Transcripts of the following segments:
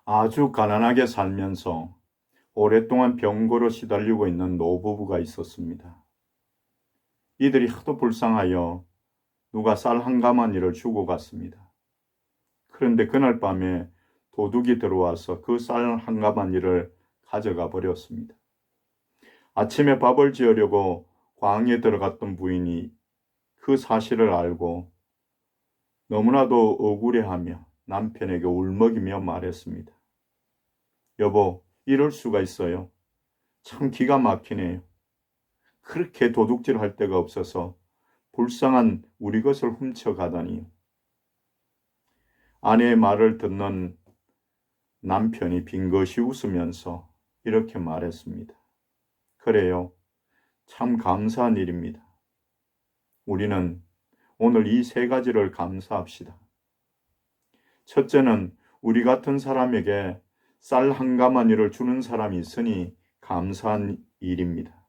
아주 가난하게 살면서 오랫동안 병고로 시달리고 있는 노부부가 있었습니다. 이들이 하도 불쌍하여 누가 쌀 한 가마니를 주고 갔습니다. 그런데 그날 밤에 도둑이 들어와서 그 쌀 한 가마니를 가져가 버렸습니다. 아침에 밥을 지으려고 광에 들어갔던 부인이 그 사실을 알고 너무나도 억울해하며 남편에게 울먹이며 말했습니다. 여보, 이럴 수가 있어요. 참 기가 막히네요. 그렇게 도둑질 할 데가 없어서 불쌍한 우리 것을 훔쳐가다니. 아내의 말을 듣는 남편이 빙긋이 웃으면서 이렇게 말했습니다. 그래요. 참 감사한 일입니다. 우리는 오늘 이 세 가지를 감사합시다. 첫째는 우리 같은 사람에게 쌀 한 가마니를 주는 사람이 있으니 감사한 일입니다.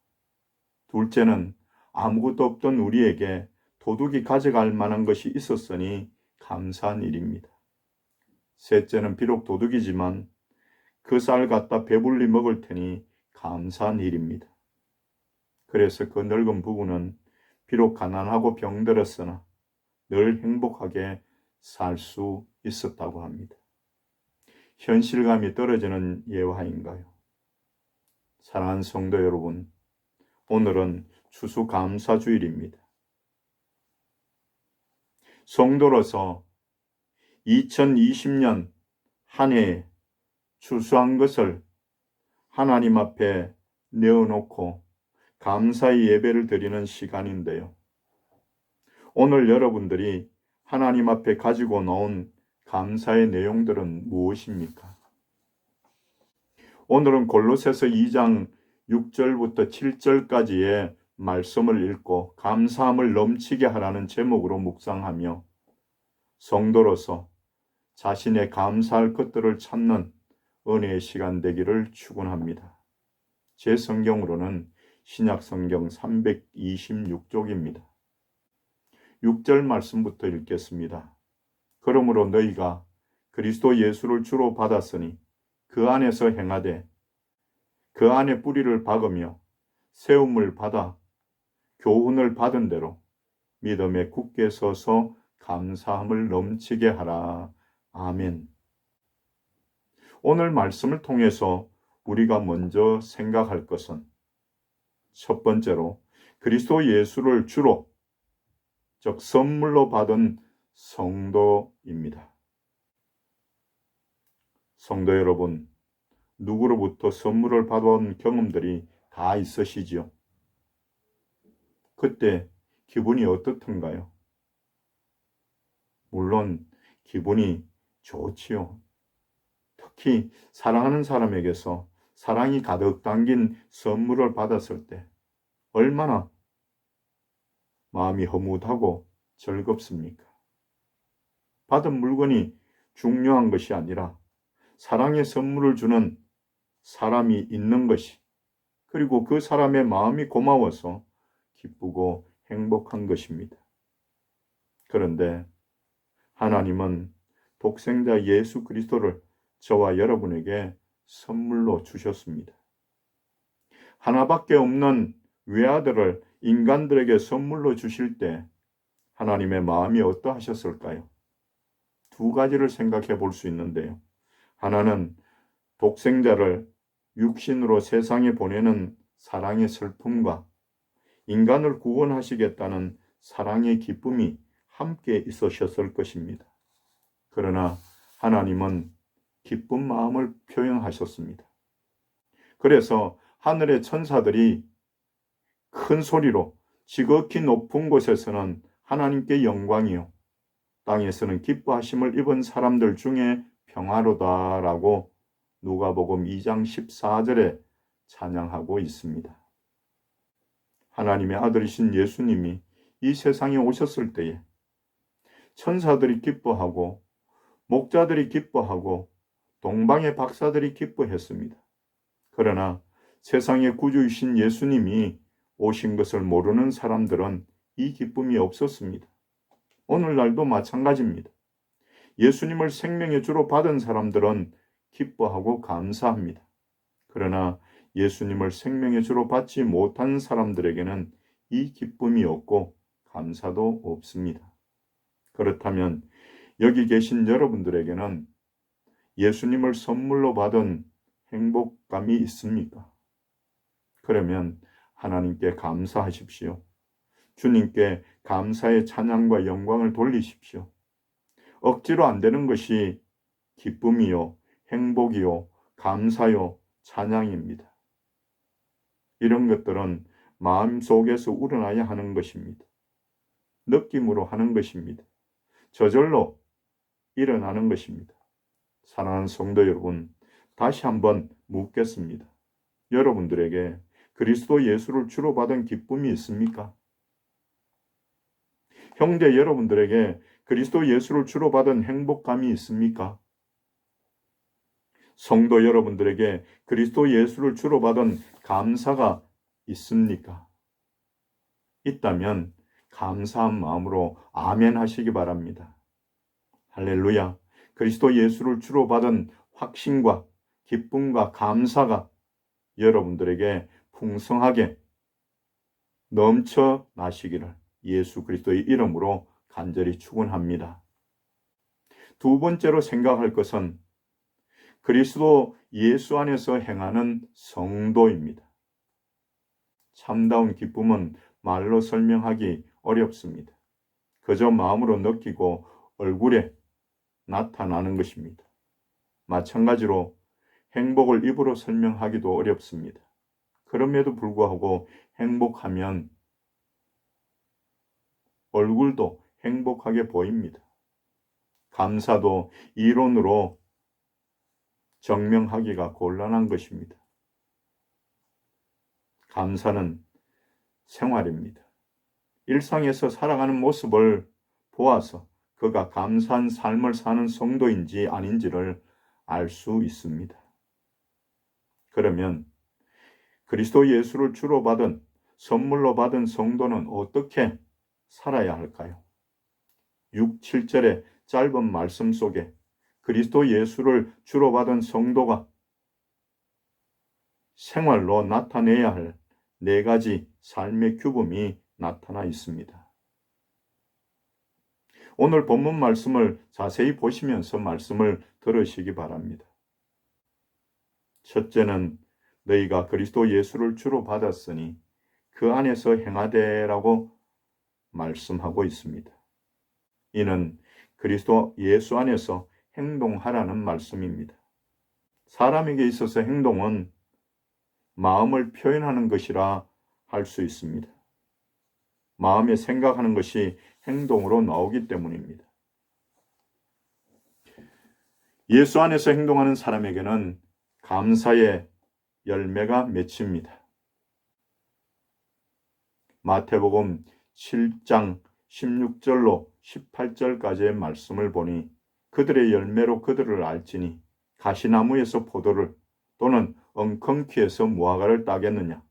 둘째는 아무것도 없던 우리에게 도둑이 가져갈 만한 것이 있었으니 감사한 일입니다. 셋째는 비록 도둑이지만 그 쌀 갖다 배불리 먹을 테니 감사한 일입니다. 그래서 그 늙은 부부는 비록 가난하고 병들었으나 늘 행복하게 살 수 있었다고 합니다. 현실감이 떨어지는 예화인가요? 사랑하는 성도 여러분, 오늘은 추수감사주일입니다. 성도로서 2020년 한 해에 추수한 것을 하나님 앞에 내어놓고 감사의 예배를 드리는 시간인데요. 오늘 여러분들이 하나님 앞에 가지고 나온 감사의 내용들은 무엇입니까? 오늘은 골로새서 2장 6절부터 7절까지의 말씀을 읽고 감사함을 넘치게 하라는 제목으로 묵상하며 성도로서 자신의 감사할 것들을 찾는 은혜의 시간 되기를 축원합니다. 제 성경으로는 신약성경 326쪽입니다. 6절 말씀부터 읽겠습니다. 그러므로 너희가 그리스도 예수를 주로 받았으니 그 안에서 행하되 그 안에 뿌리를 박으며 세움을 받아 교훈을 받은 대로 믿음에 굳게 서서 감사함을 넘치게 하라. 아멘. 오늘 말씀을 통해서 우리가 먼저 생각할 것은 첫 번째로 그리스도 예수를 주로, 즉 선물로 받은 성도입니다. 성도 여러분, 누구로부터 선물을 받아온 경험들이 다 있으시지요? 그때 기분이 어떻던가요? 물론 기분이 좋지요. 특히 사랑하는 사람에게서 사랑이 가득 담긴 선물을 받았을 때 얼마나 마음이 흐뭇하고 즐겁습니까? 받은 물건이 중요한 것이 아니라 사랑의 선물을 주는 사람이 있는 것이, 그리고 그 사람의 마음이 고마워서 기쁘고 행복한 것입니다. 그런데 하나님은 독생자 예수 그리스도를 저와 여러분에게 선물로 주셨습니다. 하나밖에 없는 외아들을 인간들에게 선물로 주실 때 하나님의 마음이 어떠하셨을까요? 두 가지를 생각해 볼 수 있는데요. 하나는 독생자를 육신으로 세상에 보내는 사랑의 슬픔과 인간을 구원하시겠다는 사랑의 기쁨이 함께 있으셨을 것입니다. 그러나 하나님은 기쁜 마음을 표현하셨습니다. 그래서 하늘의 천사들이 큰 소리로 지극히 높은 곳에서는 하나님께 영광이요, 땅에서는 기뻐하심을 입은 사람들 중에 평화로다라고 누가복음 2장 14절에 찬양하고 있습니다. 하나님의 아들이신 예수님이 이 세상에 오셨을 때에 천사들이 기뻐하고 목자들이 기뻐하고 동방의 박사들이 기뻐했습니다. 그러나 세상의 구주이신 예수님이 오신 것을 모르는 사람들은 이 기쁨이 없었습니다. 오늘날도 마찬가지입니다. 예수님을 생명의 주로 받은 사람들은 기뻐하고 감사합니다. 그러나 예수님을 생명의 주로 받지 못한 사람들에게는 이 기쁨이 없고 감사도 없습니다. 그렇다면 여기 계신 여러분들에게는 예수님을 선물로 받은 행복감이 있습니까? 그러면 하나님께 감사하십시오. 주님께 감사의 찬양과 영광을 돌리십시오. 억지로 안 되는 것이 기쁨이요, 행복이요, 감사요, 찬양입니다. 이런 것들은 마음속에서 우러나야 하는 것입니다. 느낌으로 하는 것입니다. 저절로 일어나는 것입니다. 사랑하는 성도 여러분, 다시 한번 묻겠습니다. 여러분들에게 그리스도 예수를 주로 받은 기쁨이 있습니까? 형제 여러분들에게 그리스도 예수를 주로 받은 행복감이 있습니까? 성도 여러분들에게 그리스도 예수를 주로 받은 감사가 있습니까? 있다면 감사한 마음으로 아멘 하시기 바랍니다. 할렐루야. 그리스도 예수를 주로 받은 확신과 기쁨과 감사가 여러분들에게 풍성하게 넘쳐 나시기를 예수 그리스도의 이름으로 간절히 축원합니다. 두 번째로 생각할 것은 그리스도 예수 안에서 행하는 성도입니다. 참다운 기쁨은 말로 설명하기 어렵습니다. 그저 마음으로 느끼고 얼굴에 나타나는 것입니다. 마찬가지로 행복을 입으로 설명하기도 어렵습니다. 그럼에도 불구하고 행복하면 얼굴도 행복하게 보입니다. 감사도 이론으로 증명하기가 곤란한 것입니다. 감사는 생활입니다. 일상에서 살아가는 모습을 보아서 그가 감사한 삶을 사는 성도인지 아닌지를 알 수 있습니다. 그러면 그리스도 예수를 주로 받은 선물로 받은 성도는 어떻게 살아야 할까요? 6, 7절의 짧은 말씀 속에 그리스도 예수를 주로 받은 성도가 생활로 나타내야 할 네 가지 삶의 규범이 나타나 있습니다. 오늘 본문 말씀을 자세히 보시면서 말씀을 들으시기 바랍니다. 첫째는 너희가 그리스도 예수를 주로 받았으니 그 안에서 행하되라고 말씀하고 있습니다. 이는 그리스도 예수 안에서 행동하라는 말씀입니다. 사람에게 있어서 행동은 마음을 표현하는 것이라 할 수 있습니다. 마음에 생각하는 것이 행동으로 나오기 때문입니다. 예수 안에서 행동하는 사람에게는 감사의 열매가 맺힙니다. 마태복음 7장 16절로 18절까지의 말씀을 보니 그들의 열매로 그들을 알지니 가시나무에서 포도를 또는 엉겅퀴에서 무화과를 따겠느냐.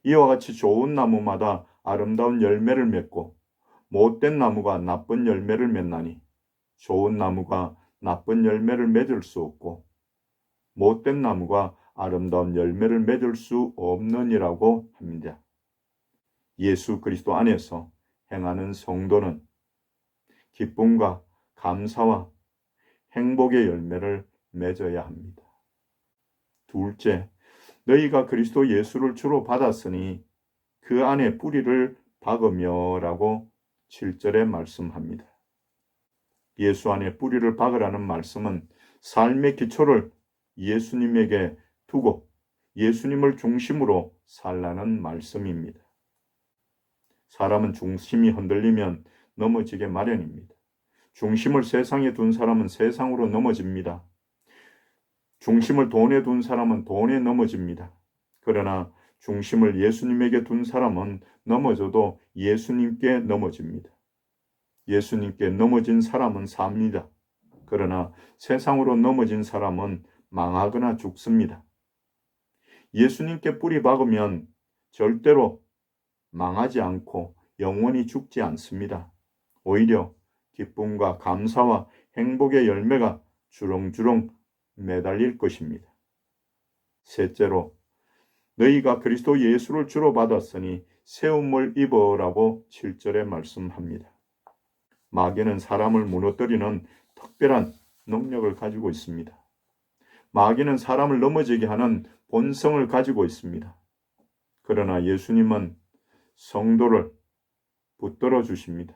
이와 같이 좋은 나무마다 아름다운 열매를 맺고 못된 나무가 나쁜 열매를 맺나니 좋은 나무가 나쁜 열매를 맺을 수 없고 못된 나무가 아름다운 열매를 맺을 수 없느니라고 합니다. 예수 그리스도 안에서 행하는 성도는 기쁨과 감사와 행복의 열매를 맺어야 합니다. 둘째, 너희가 그리스도 예수를 주로 받았으니 그 안에 뿌리를 박으며 라고 7절에 말씀합니다. 예수 안에 뿌리를 박으라는 말씀은 삶의 기초를 예수님에게 두고 예수님을 중심으로 살라는 말씀입니다. 사람은 중심이 흔들리면 넘어지게 마련입니다. 중심을 세상에 둔 사람은 세상으로 넘어집니다. 중심을 돈에 둔 사람은 돈에 넘어집니다. 그러나 중심을 예수님에게 둔 사람은 넘어져도 예수님께 넘어집니다. 예수님께 넘어진 사람은 삽니다. 그러나 세상으로 넘어진 사람은 망하거나 죽습니다. 예수님께 뿌리 박으면 절대로 망하지 않고 영원히 죽지 않습니다. 오히려 기쁨과 감사와 행복의 열매가 주렁주렁 매달릴 것입니다. 셋째로, 너희가 그리스도 예수를 주로 받았으니 세움을 입어라고 7절에 말씀합니다. 마귀는 사람을 무너뜨리는 특별한 능력을 가지고 있습니다. 마귀는 사람을 넘어지게 하는 본성을 가지고 있습니다. 그러나 예수님은 성도를 붙들어 주십니다.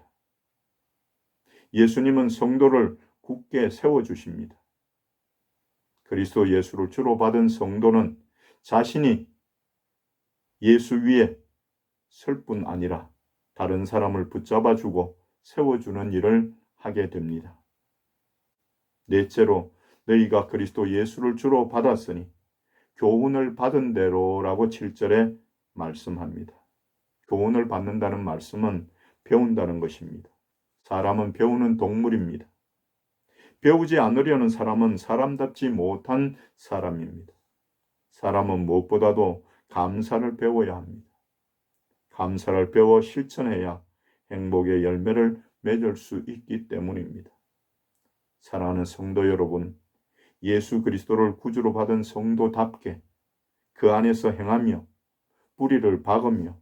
예수님은 성도를 굳게 세워주십니다. 그리스도 예수를 주로 받은 성도는 자신이 예수 위에 설 뿐 아니라 다른 사람을 붙잡아주고 세워주는 일을 하게 됩니다. 넷째로, 너희가 그리스도 예수를 주로 받았으니 교훈을 받은 대로라고 7절에 말씀합니다. 교훈을 받는다는 말씀은 배운다는 것입니다. 사람은 배우는 동물입니다. 배우지 않으려는 사람은 사람답지 못한 사람입니다. 사람은 무엇보다도 감사를 배워야 합니다. 감사를 배워 실천해야 행복의 열매를 맺을 수 있기 때문입니다. 사랑하는 성도 여러분, 예수 그리스도를 구주로 받은 성도답게 그 안에서 행하며 뿌리를 박으며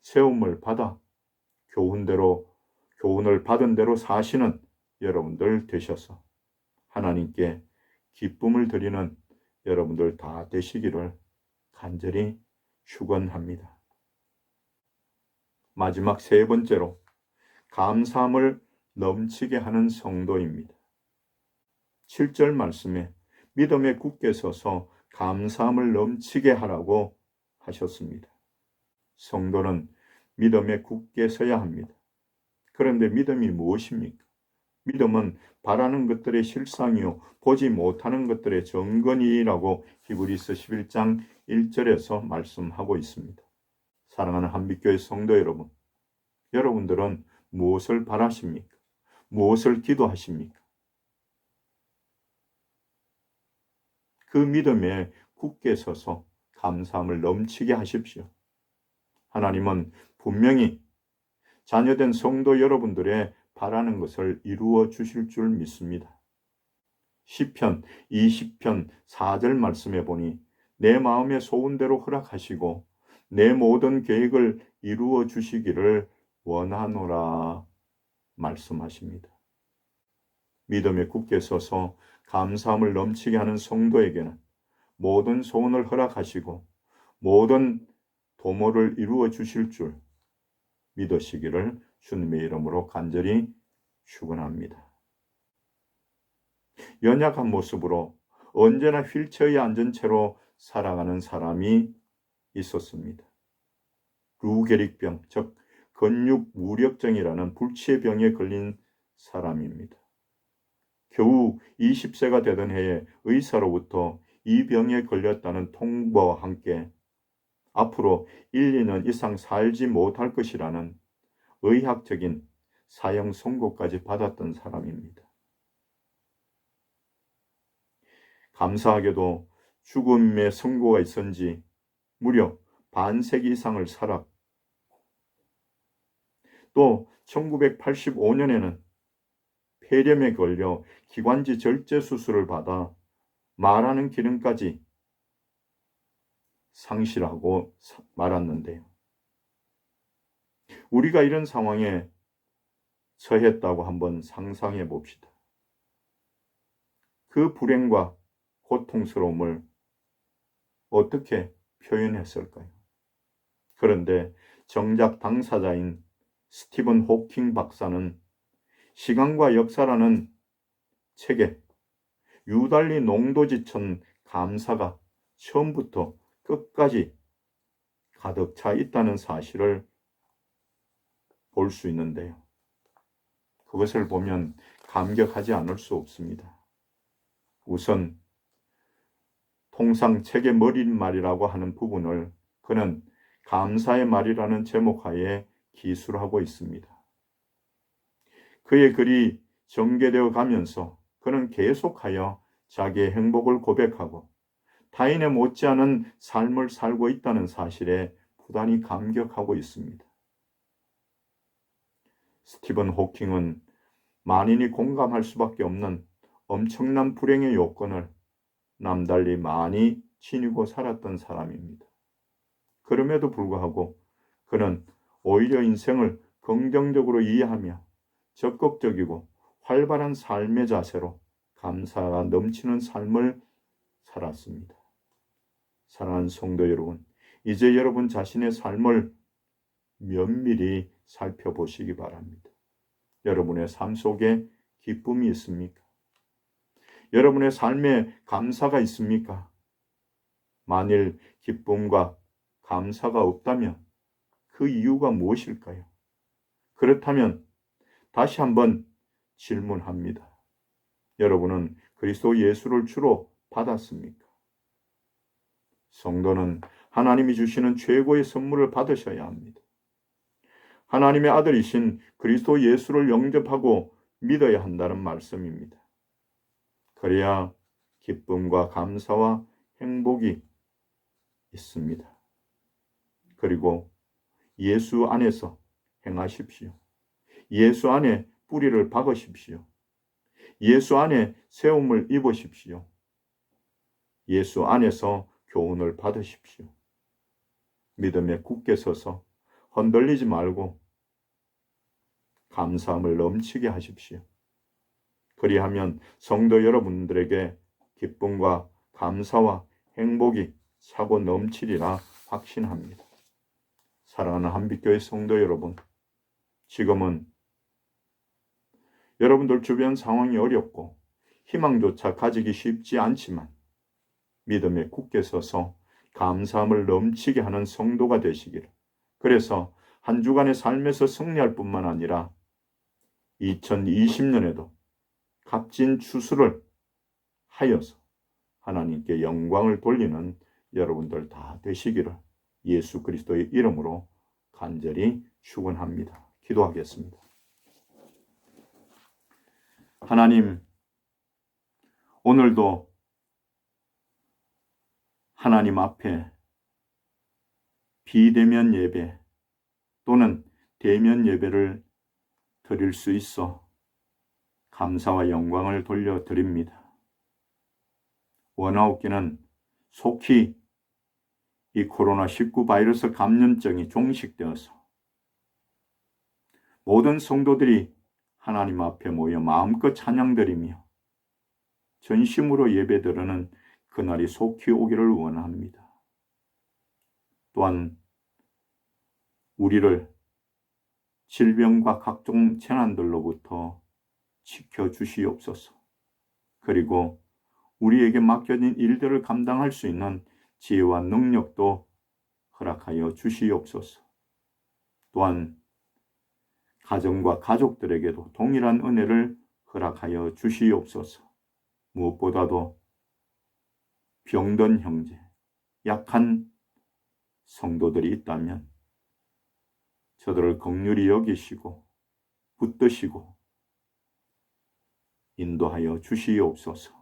세움을 받아 교훈을 받은 대로 사시는 여러분들 되셔서 하나님께 기쁨을 드리는 여러분들 다 되시기를 간절히 축원합니다. 마지막 세 번째로, 감사함을 넘치게 하는 성도입니다. 7절 말씀에 믿음에 굳게 서서 감사함을 넘치게 하라고 하셨습니다. 성도는 믿음에 굳게 서야 합니다. 그런데 믿음이 무엇입니까? 믿음은 바라는 것들의 실상이요 보지 못하는 것들의 정건이라고 히브리서 11장 1절에서 말씀하고 있습니다. 사랑하는 한빛교회 성도 여러분, 여러분들은 무엇을 바라십니까? 무엇을 기도하십니까? 그 믿음에 굳게 서서 감사함을 넘치게 하십시오. 하나님은 분명히 자녀된 성도 여러분들의 바라는 것을 이루어 주실 줄 믿습니다. 시편 20편 4절 말씀해 보니 내 마음의 소원대로 허락하시고 내 모든 계획을 이루어 주시기를 원하노라 말씀하십니다. 믿음에 굳게 서서 감사함을 넘치게 하는 성도에게는 모든 소원을 허락하시고 모든 도모를 이루어 주실 줄 믿으시기를 주님의 이름으로 간절히 축원합니다. 연약한 모습으로 언제나 휠체어에 앉은 채로 살아가는 사람이 있었습니다. 루게릭병, 즉 근육무력증이라는 불치의 병에 걸린 사람입니다. 겨우 20세가 되던 해에 의사로부터 이 병에 걸렸다는 통보와 함께 앞으로 1, 2년 이상 살지 못할 것이라는 의학적인 사형 선고까지 받았던 사람입니다. 감사하게도 죽음의 선고가 있은지 무려 반세기 이상을 살아 또 1985년에는 폐렴에 걸려 기관지 절제 수술을 받아 말하는 기능까지 상실하고 말았는데요. 우리가 이런 상황에 처했다고 한번 상상해 봅시다. 그 불행과 고통스러움을 어떻게 표현했을까요? 그런데 정작 당사자인 스티븐 호킹 박사는 시간과 역사라는 책에 유달리 농도지천 감사가 처음부터 끝까지 가득 차 있다는 사실을 볼 수 있는데요. 그것을 보면 감격하지 않을 수 없습니다. 우선 통상 책의 머릿말이라고 하는 부분을 그는 감사의 말이라는 제목하에 기술하고 있습니다. 그의 글이 전개되어 가면서 그는 계속하여 자기의 행복을 고백하고 타인에 못지않은 삶을 살고 있다는 사실에 부단히 감격하고 있습니다. 스티븐 호킹은 만인이 공감할 수밖에 없는 엄청난 불행의 요건을 남달리 많이 지니고 살았던 사람입니다. 그럼에도 불구하고 그는 오히려 인생을 긍정적으로 이해하며 적극적이고 활발한 삶의 자세로 감사가 넘치는 삶을 살았습니다. 사랑하는 성도 여러분, 이제 여러분 자신의 삶을 면밀히 살펴보시기 바랍니다. 여러분의 삶 속에 기쁨이 있습니까? 여러분의 삶에 감사가 있습니까? 만일 기쁨과 감사가 없다면 그 이유가 무엇일까요? 그렇다면 다시 한번 질문합니다. 여러분은 그리스도 예수를 주로 받았습니까? 성도는 하나님이 주시는 최고의 선물을 받으셔야 합니다. 하나님의 아들이신 그리스도 예수를 영접하고 믿어야 한다는 말씀입니다. 그래야 기쁨과 감사와 행복이 있습니다. 그리고 예수 안에서 행하십시오. 예수 안에 뿌리를 박으십시오. 예수 안에 세움을 입으십시오. 예수 안에서 교훈을 받으십시오. 믿음에 굳게 서서 흔들리지 말고 감사함을 넘치게 하십시오. 그리하면 성도 여러분들에게 기쁨과 감사와 행복이 차고 넘치리라 확신합니다. 사랑하는 한빛교회 성도 여러분, 지금은 여러분들 주변 상황이 어렵고 희망조차 가지기 쉽지 않지만 믿음에 굳게 서서 감사함을 넘치게 하는 성도가 되시기를, 그래서 한 주간의 삶에서 승리할 뿐만 아니라 2020년에도 값진 추수를 하여서 하나님께 영광을 돌리는 여러분들 다 되시기를 예수 그리스도의 이름으로 간절히 축원합니다. 기도하겠습니다. 하나님, 오늘도 하나님 앞에 비대면 예배 또는 대면 예배를 드릴 수 있어 감사와 영광을 돌려드립니다. 원하옵기는 속히 이 코로나19 바이러스 감염증이 종식되어서 모든 성도들이 하나님 앞에 모여 마음껏 찬양드리며 전심으로 예배드리는 그날이 속히 오기를 원합니다. 또한 우리를 질병과 각종 재난들로부터 지켜주시옵소서. 그리고 우리에게 맡겨진 일들을 감당할 수 있는 지혜와 능력도 허락하여 주시옵소서. 또한 가정과 가족들에게도 동일한 은혜를 허락하여 주시옵소서. 무엇보다도 병든 형제, 약한 성도들이 있다면 저들을 긍휼히 여기시고 붙드시고 인도하여 주시옵소서.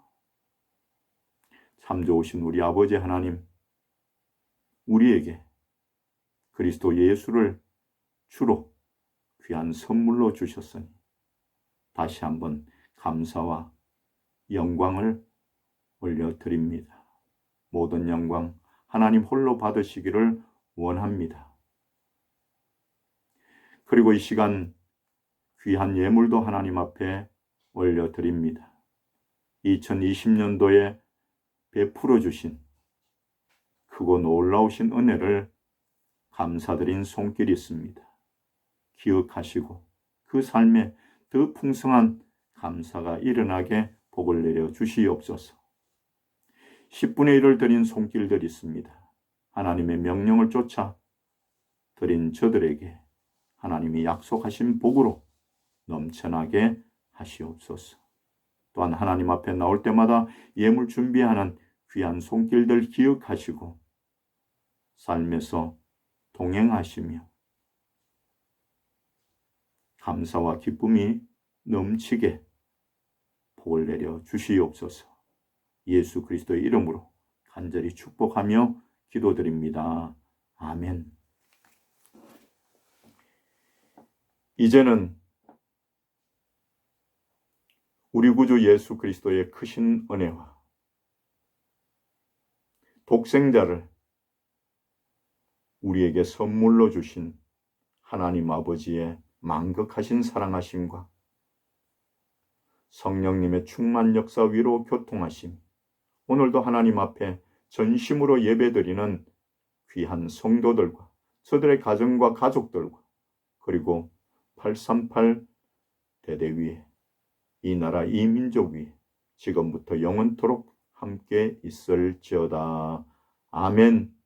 참 좋으신 우리 아버지 하나님, 우리에게 그리스도 예수를 주로 귀한 선물로 주셨으니 다시 한번 감사와 영광을 올려드립니다. 모든 영광 하나님 홀로 받으시기를 원합니다. 그리고 이 시간 귀한 예물도 하나님 앞에 올려드립니다. 2020년도에 베풀어 주신 크고 놀라우신 은혜를 감사드린 손길이 있습니다. 기억하시고 그 삶에 더 풍성한 감사가 일어나게 복을 내려 주시옵소서. 10분의 1을 드린 손길들이 있습니다. 하나님의 명령을 쫓아 드린 저들에게 하나님이 약속하신 복으로 넘쳐나게 하시옵소서. 또한 하나님 앞에 나올 때마다 예물 준비하는 귀한 손길들 기억하시고 삶에서 동행하시며 감사와 기쁨이 넘치게 복을 내려 주시옵소서. 예수 그리스도의 이름으로 간절히 축복하며 기도드립니다. 아멘. 이제는 우리 구주 예수 그리스도의 크신 은혜와 독생자를 우리에게 선물로 주신 하나님 아버지의 만극하신 사랑하심과 성령님의 충만 역사 위로 교통하심, 오늘도 하나님 앞에 전심으로 예배드리는 귀한 성도들과 저들의 가정과 가족들과 그리고 838 대대 위에 이 나라 이 민족 위에 지금부터 영원토록 함께 있을지어다. 아멘.